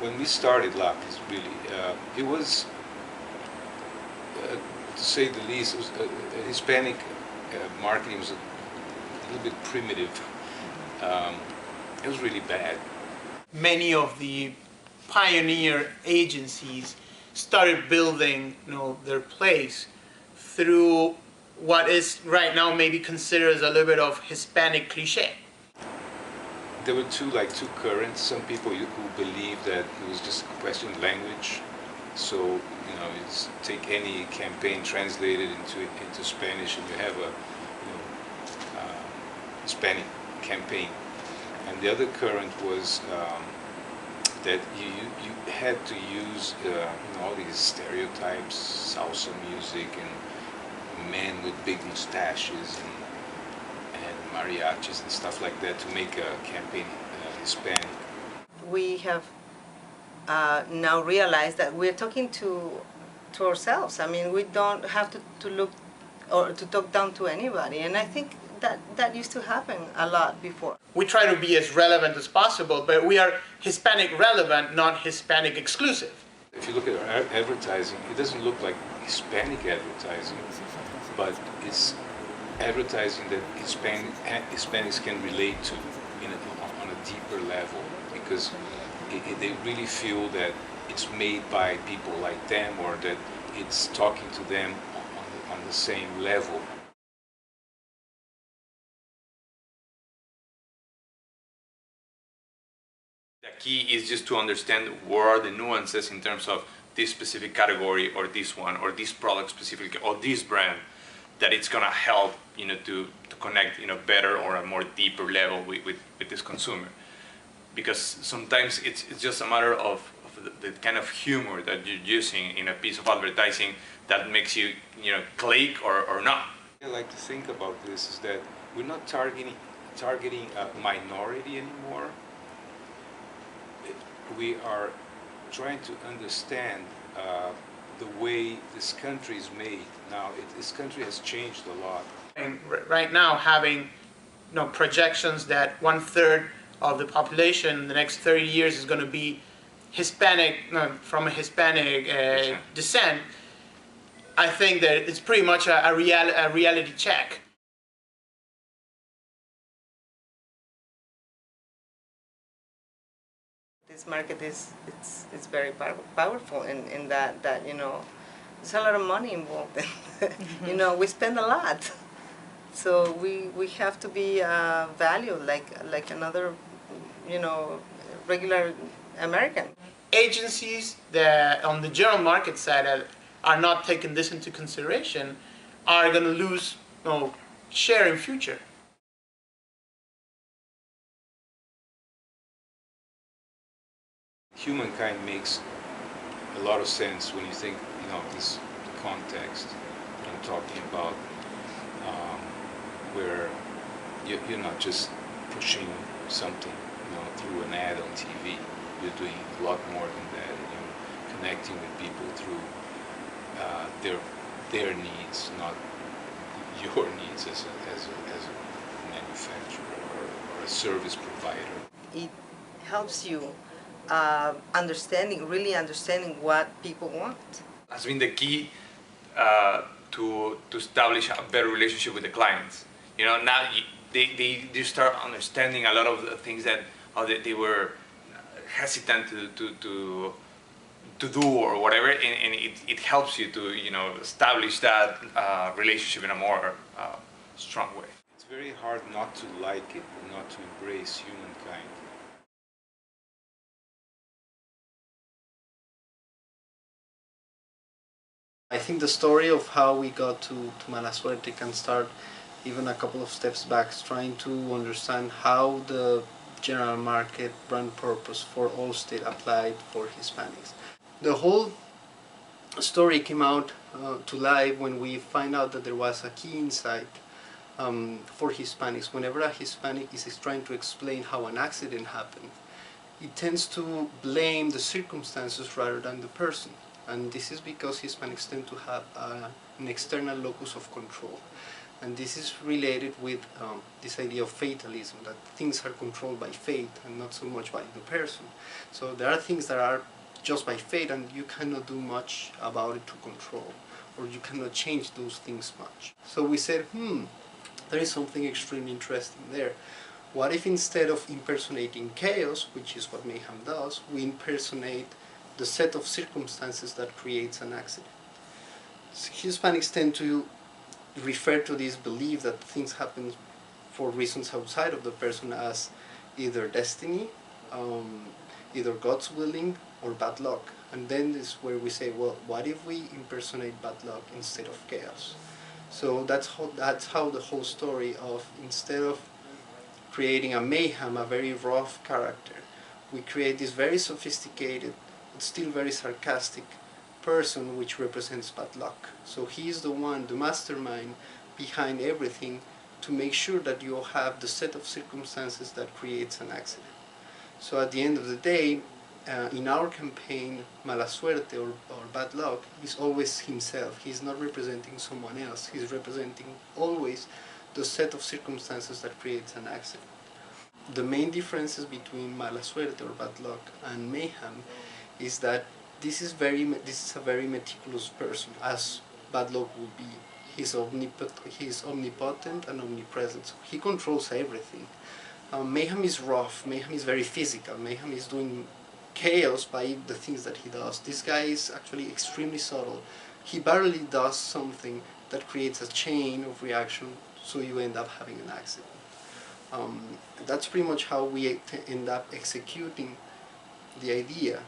when we started Lapiz, really, it was, to say the least, it was Hispanic marketing was a little bit primitive. It was really bad. Many of the pioneer agencies started building, their place through what is right now maybe considered as a little bit of Hispanic cliche. There were two currents. Some people who believe that it was just a question of language. So, it's take any campaign, translate it into Spanish, and you have a Hispanic campaign. And the other current was that you had to use all these stereotypes, salsa music, and men with big mustaches and mariachis and stuff like that to make a campaign Hispanic. We have now realized that we're talking to ourselves. I mean, we don't have to look or to talk down to anybody, and I think that used to happen a lot before. We try to be as relevant as possible, but we are Hispanic relevant, not Hispanic exclusive. If you look at our advertising, it doesn't look like Hispanic advertising, but it's advertising that Hispanics can relate to on a deeper level, because they really feel that it's made by people like them, or that it's talking to them on the same level. The key is just to understand what are the nuances in terms of this specific category, or this one, or this product specifically, or this brand, that it's going to help to connect better or a more deeper level with this consumer. Because sometimes it's just a matter of the kind of humor that you're using in a piece of advertising that makes you click or not. I like to think about this is that we're not targeting a minority anymore. We are trying to understand the way this country is made now. This country has changed a lot. And right now, having projections that 1/3 of the population in the next 30 years is going to be Hispanic, from a Hispanic descent, I think that it's pretty much a reality check. This market it's very powerful in that there's a lot of money involved. We spend a lot, so we have to be valued like another regular American. Agencies that on the general market side are not taking this into consideration are going to lose share in future. Humankind makes a lot of sense when you think, this context I'm talking about, where you're not just pushing something, through an ad on TV. You're doing a lot more than that. You're connecting with people through their needs, not your needs as a manufacturer or a service provider. It helps you really understanding what people want. Has been the key to establish a better relationship with the clients. Now they start understanding a lot of the things that they were hesitant to do or whatever, and it helps you to establish that relationship in a more strong way. It's very hard not to like it, not to embrace humankind. I think the story of how we got to Mala Suerte can start even a couple of steps back, trying to understand how the general market brand purpose for Allstate applied for Hispanics. The whole story came out to life when we find out that there was a key insight for Hispanics. Whenever a Hispanic is trying to explain how an accident happened, it tends to blame the circumstances rather than the person. And this is because Hispanics tend to have an external locus of control. And this is related with this idea of fatalism, that things are controlled by fate and not so much by the person. So there are things that are just by fate and you cannot do much about it to control, or you cannot change those things much. So we said, there is something extremely interesting there. What if instead of impersonating chaos, which is what mayhem does, we impersonate the set of circumstances that creates an accident? Hispanics tend to refer to this belief that things happen for reasons outside of the person as either destiny, either God's willing, or bad luck. And then is where we say, well, what if we impersonate bad luck instead of chaos? So that's how the whole story of, instead of creating a mayhem, a very rough character, we create this very sophisticated, but still very sarcastic person which represents bad luck. So he is the one, the mastermind behind everything, to make sure that you have the set of circumstances that creates an accident. So at the end of the day, in our campaign, mala suerte or bad luck is always himself. He's not representing someone else. He's representing always the set of circumstances that creates an accident. The main differences between mala suerte or bad luck and mayhem is that this is a very meticulous person, as bad luck would be. He's omnipotent and omnipresent. So he controls everything. Mayhem is rough. Mayhem is very physical. Mayhem is doing chaos by the things that he does. This guy is actually extremely subtle. He barely does something that creates a chain of reaction, so you end up having an accident. That's pretty much how we end up executing the idea